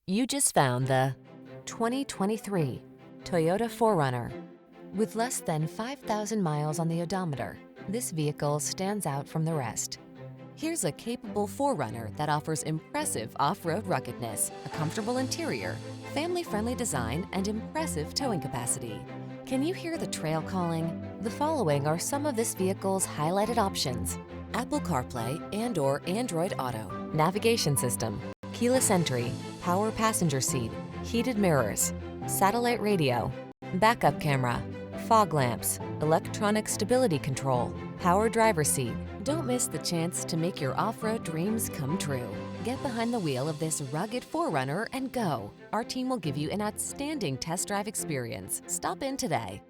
You just found the 2023 Toyota 4Runner. With less than 5,000 miles on the odometer, this vehicle stands out from the rest. Here's a capable 4Runner that offers impressive off-road ruggedness, a comfortable interior, family-friendly design, and impressive towing capacity. Can you hear the trail calling? The following are some of this vehicle's highlighted options: Apple CarPlay and/or Android Auto, navigation system, keyless entry, power passenger seat, heated mirrors, satellite radio, backup camera, fog lamps, electronic stability control, power driver seat. Don't miss the chance to make your off-road dreams come true. Get behind the wheel of this rugged 4Runner and go. Our team will give you an outstanding test drive experience. Stop in today.